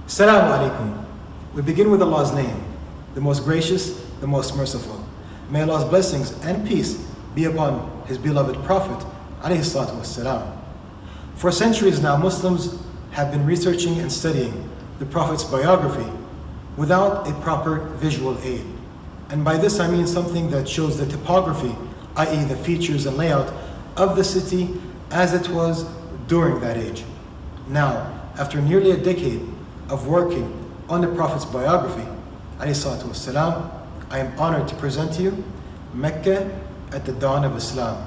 Assalamu alaikum. We begin with Allah's name, the most gracious, the most merciful. May Allah's blessings and peace be upon His beloved Prophet alayhi salatu wassalam. For centuries now, Muslims have been researching and studying the Prophet's biography without a proper visual aid. And by this I mean something that shows the topography, i.e. the features and layout of the city as it was during that age. Now, after nearly a decade of working on the Prophet's biography, alayhi salatu wassalam, I am honored to present to you Mecca at the dawn of Islam.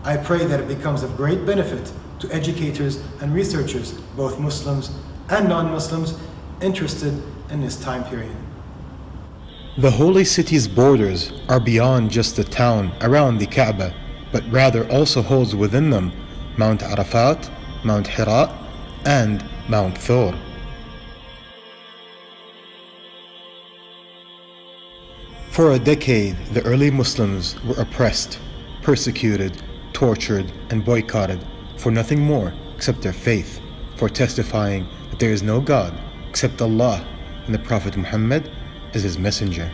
I pray that it becomes of great benefit to educators and researchers, both Muslims and non-Muslims, interested in this time period. The holy city's borders are beyond just the town around the Kaaba, but rather also holds within them Mount Arafat, Mount Hira, and Mount Thor. For a decade, the early Muslims were oppressed, persecuted, tortured, and boycotted for nothing more except their faith, for testifying that there is no God except Allah and the Prophet Muhammad is His messenger.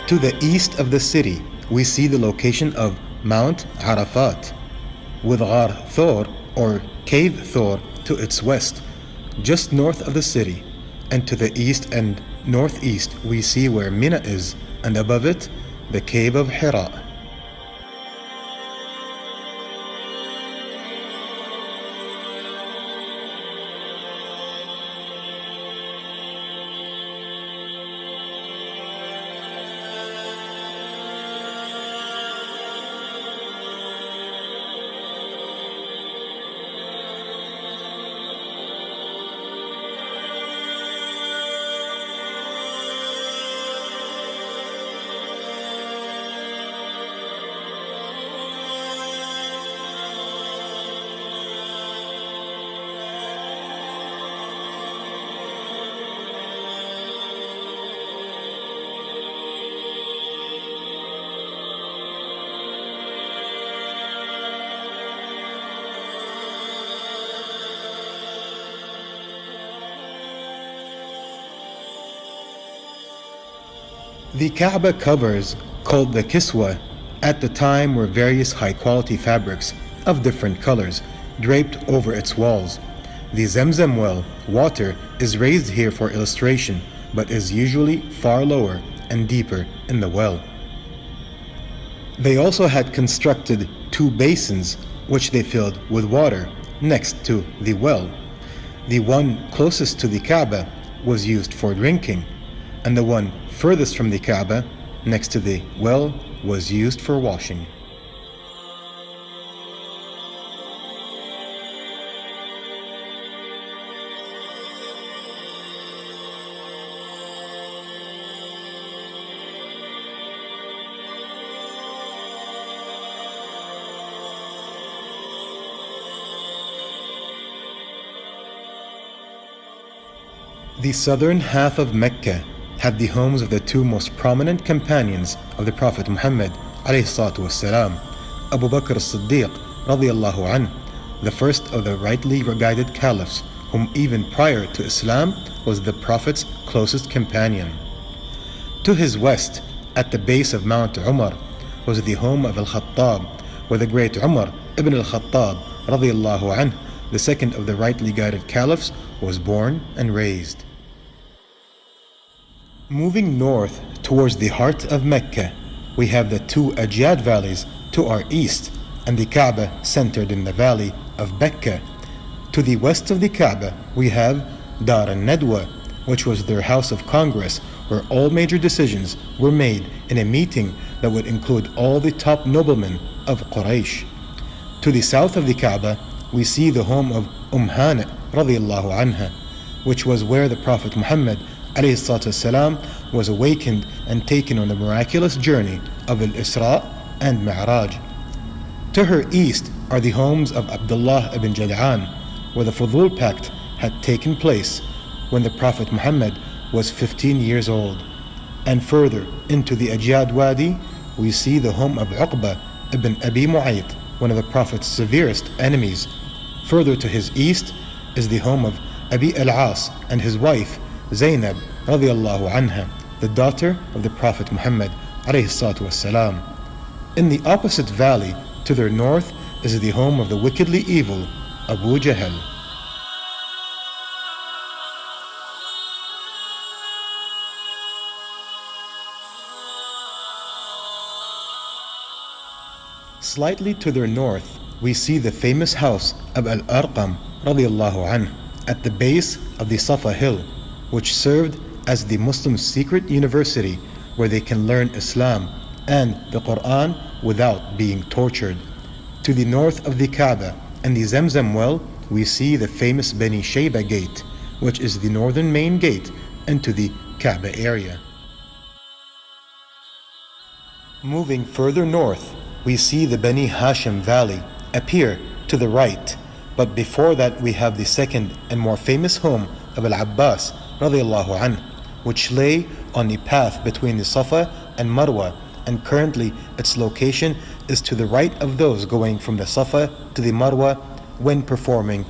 To the east of the city, we see the location of Mount Arafat, with Ghar Thor or Cave Thor to its west, just north of the city, and to the east and northeast we see where Mina is, and above it, the Cave of Hira. The Kaaba covers, called the Kiswa, at the time were various high-quality fabrics of different colors draped over its walls. The Zamzam well, water, is raised here for illustration, but is usually far lower and deeper in the well. They also had constructed two basins which they filled with water next to the well. The one closest to the Kaaba was used for drinking, and the one furthest from the Kaaba, next to the well, was used for washing. The southern half of Mecca had the homes of the two most prominent companions of the Prophet Muhammad والسلام, Abu Bakr as-Siddiq radiyallahu anh, the first of the rightly guided caliphs, whom even prior to Islam was the Prophet's closest companion. To his west, at the base of Mount Umar, was the home of Al-Khattab, where the great Umar ibn al-Khattab radiyallahu anh, the second of the rightly guided caliphs, was born and raised. Moving north towards the heart of Mecca, we have the two Ajyad valleys to our east, and the Kaaba centered in the valley of Bekka. To the west of the Kaaba, we have Dar al-Nadwa, which was their house of congress, where all major decisions were made in a meeting that would include all the top noblemen of Quraysh. To the south of the Kaaba, we see the home of Hani radiyallahu anha, which was where the Prophet Muhammad والسلام, was awakened and taken on the miraculous journey of Al-Isra and Mi'raj. To her east are the homes of Abdullah ibn Jad'an, where the Fudul Pact had taken place, when the Prophet Muhammad was 15 years old. And further into the Ajyad Wadi, we see the home of Uqba ibn Abi Mu'ayt, one of the Prophet's severest enemies. Further to his east is the home of Abi al-As and his wife Zainab radiallahu anha, the daughter of the Prophet Muhammad alayhi salatu wassalam. In the opposite valley to their north is the home of the wickedly evil Abu Jahl. Slightly to their north, we see the famous house of Al-Arqam radiallahu anhu at the base of the Safa hill, which served as the Muslim secret university where they can learn Islam and the Quran without being tortured. To the north of the Kaaba and the Zamzam well, we see the famous Bani Shayba gate, which is the northern main gate into the Kaaba area. Moving further north, we see the Bani Hashim valley appear to the right, but before that we have the second and more famous home of Al-Abbas radiallahu anhu, which lay on the path between the Safa and Marwa, and currently its location is to the right of those going from the Safa to the Marwa when performing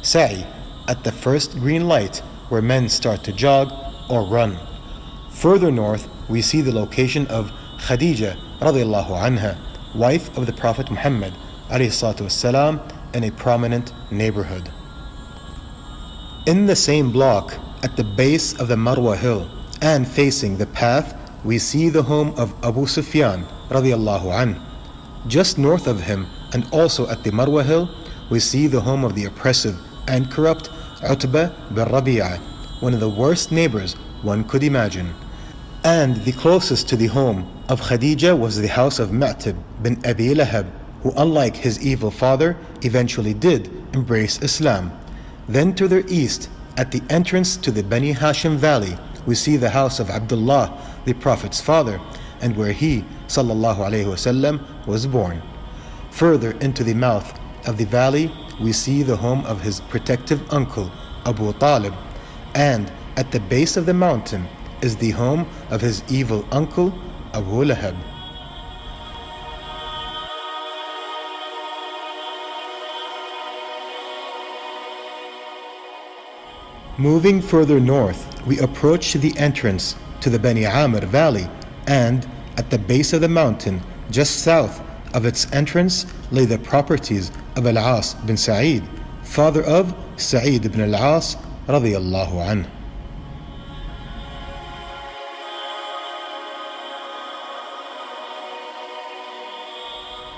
sa'i at the first green light where men start to jog or run. Further north we see the location of Khadija radiallahu anha, wife of the Prophet Muhammad alayhi salatu wassalam, in a prominent neighborhood. In the same block at the base of the Marwa hill and facing the path, we see the home of Abu Sufyan radiallahu anhu. Just north of him and also at the Marwa hill, we see the home of the oppressive and corrupt Utbah bin Rabi'ah, one of the worst neighbors one could imagine. And the closest to the home of Khadija was the house of Mu'tib bin Abi Lahab, who unlike his evil father eventually did embrace Islam. Then to their east, at the entrance to the Bani Hashim valley, we see the house of Abdullah, the Prophet's father, and where he sallallahu alaihi wasallam was born. Further into the mouth of the valley, we see the home of his protective uncle Abu Talib, and at the base of the mountain is the home of his evil uncle Abu Lahab. Moving further north, we approach the entrance to the Bani Amr valley, and at the base of the mountain, just south of its entrance, lay the properties of Al-As bin Sa'id, father of Sa'id ibn Al-As radiyallahu anhu.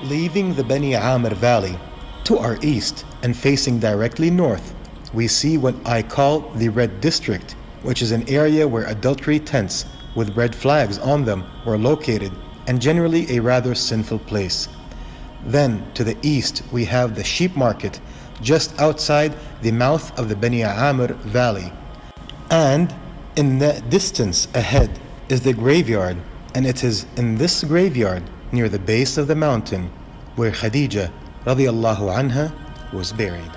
Leaving the Bani Amr valley, to our east and facing directly north, we see what I call the Red District, which is an area where adultery tents with red flags on them were located, and generally a rather sinful place. Then to the east we have the sheep market just outside the mouth of the Bani Amr valley. And in the distance ahead is the graveyard, and it is in this graveyard near the base of the mountain where Khadija radiallahu anha was buried.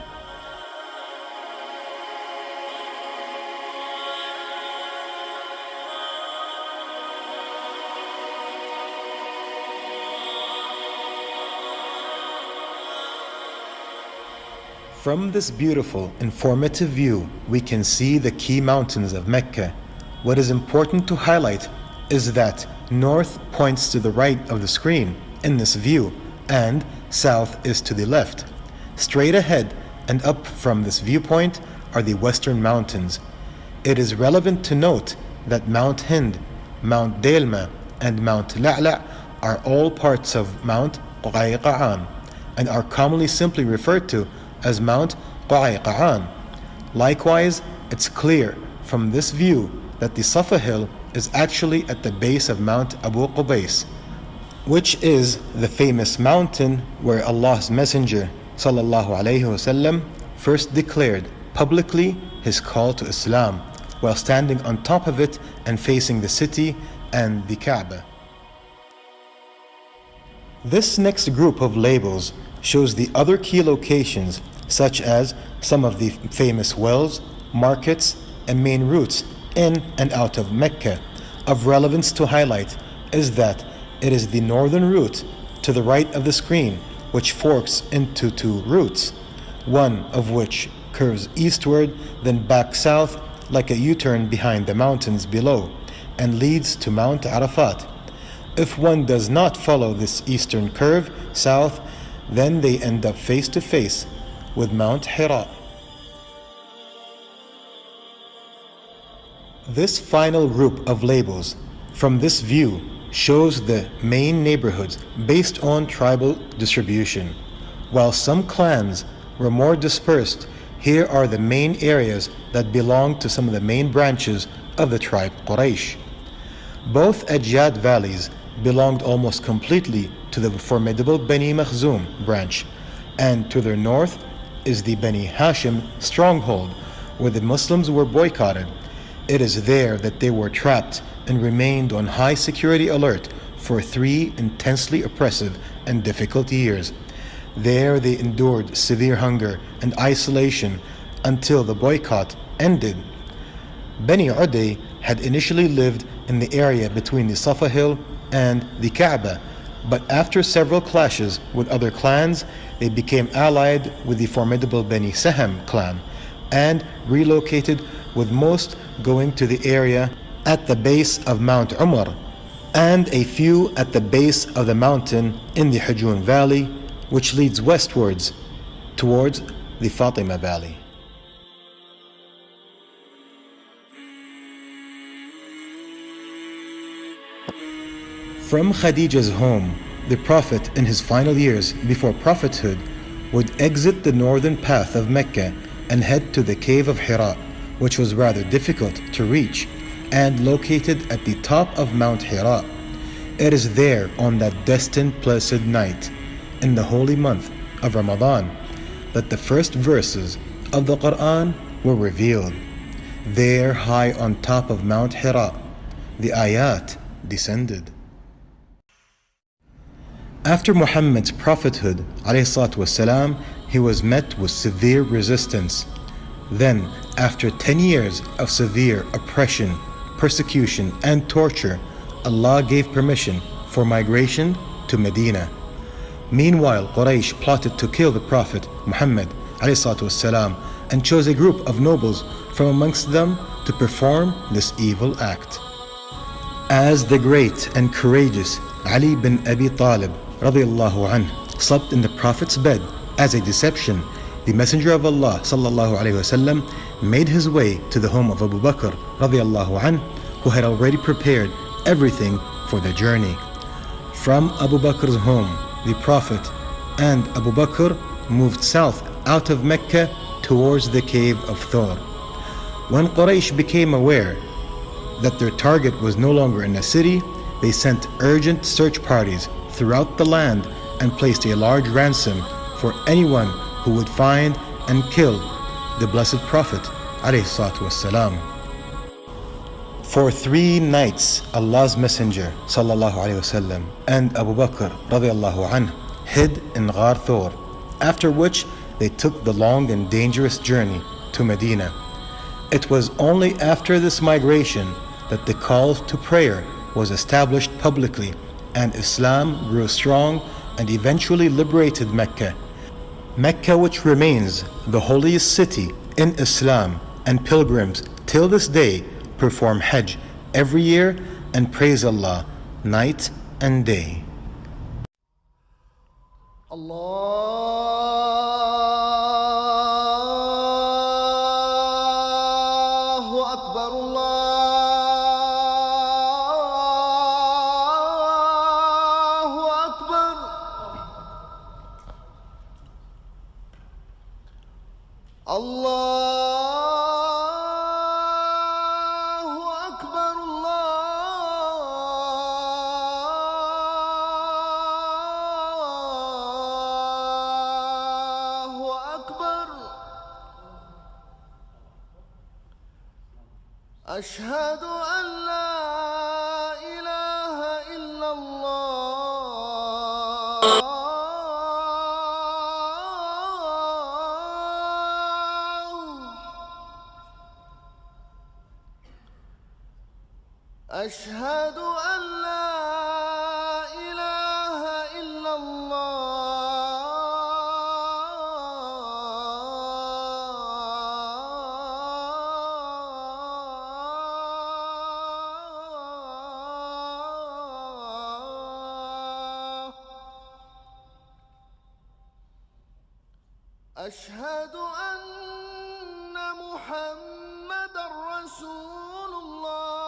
From this beautiful, informative view, we can see the key mountains of Mecca. What is important to highlight is that north points to the right of the screen in this view, and south is to the left. Straight ahead and up from this viewpoint are the western mountains. It is relevant to note that Mount Hind, Mount Delma, and Mount La'la' are all parts of Mount Qawalies and are commonly simply referred to as Mount Qawalies. Likewise, it's clear from this view that the Safa hill is actually at the base of Mount Abu Qubais, which is the famous mountain where Allah's Messenger sallallahu alaihi wasallam first declared publicly his call to Islam, while standing on top of it and facing the city and the Kaaba. This next group of labels shows the other key locations, such as some of the famous wells, markets, and main routes in and out of Mecca. Of relevance to highlight is that it is the northern route to the right of the screen, which forks into two routes, one of which curves eastward, then back south like a U-turn behind the mountains below, and leads to Mount Arafat. If one does not follow this eastern curve south, then they end up face to face with Mount Hira. This final group of labels from this view shows the main neighborhoods based on tribal distribution. While some clans were more dispersed, here are the main areas that belong to some of the main branches of the tribe Quraysh. Both Ajyad valleys belonged almost completely to the formidable Bani Makhzum branch, and to their north is the Bani Hashim stronghold, where the Muslims were boycotted. It is there that they were trapped and remained on high security alert for 3 intensely oppressive and difficult years. There they endured severe hunger and isolation until the boycott ended. Bani Uday had initially lived in the area between the Safa hill and the Kaaba, but after several clashes with other clans, they became allied with the formidable Bani Saham clan and relocated, with most going to the area at the base of Mount Umar and a few at the base of the mountain in the Hujun Valley, which leads westwards towards the Fatima Valley. From Khadija's home, the Prophet in his final years before prophethood would exit the northern path of Mecca and head to the cave of Hira, which was rather difficult to reach and located at the top of Mount Hira. It is there on that destined blessed night in the holy month of Ramadan that the first verses of the Quran were revealed. There, high on top of Mount Hira, the ayat descended. After Muhammad's prophethood, ﷺ, he was met with severe resistance. Then, after 10 years of severe oppression, persecution, and torture, Allah gave permission for migration to Medina. Meanwhile, Quraysh plotted to kill the Prophet Muhammad ﷺ and chose a group of nobles from amongst them to perform this evil act. As the great and courageous Ali bin Abi Talib radiallahu anh slept in the Prophet's bed as a deception, the Messenger of Allah sallallahu alayhi wasallam made his way to the home of Abu Bakr radiallahu anh, who had already prepared everything for the journey. From Abu Bakr's home, the Prophet and Abu Bakr moved south out of Mecca towards the cave of Thor. When Quraysh became aware that their target was no longer in a city, they sent urgent search parties throughout the land and placed a large ransom for anyone who would find and kill the Blessed Prophet ﷺ. For 3 nights, Allah's Messenger ﷺ and Abu Bakr radiallahu anh hid in Ghar Thor, after which they took the long and dangerous journey to Medina. It was only after this migration that the call to prayer was established publicly and Islam grew strong and eventually liberated Mecca. Mecca, which remains the holiest city in Islam, and pilgrims till this day perform Hajj every year and praise Allah night and day. Allahu Akbar, Allahu Akbar. Allahu Akbar, Allahu Akbar. Ashhadu an la ilaha illallah. أشهد أن لا إله إلا الله. أشهد أن محمدًا رسول الله.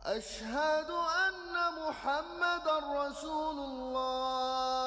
أشهد أن محمدًا رسول الله.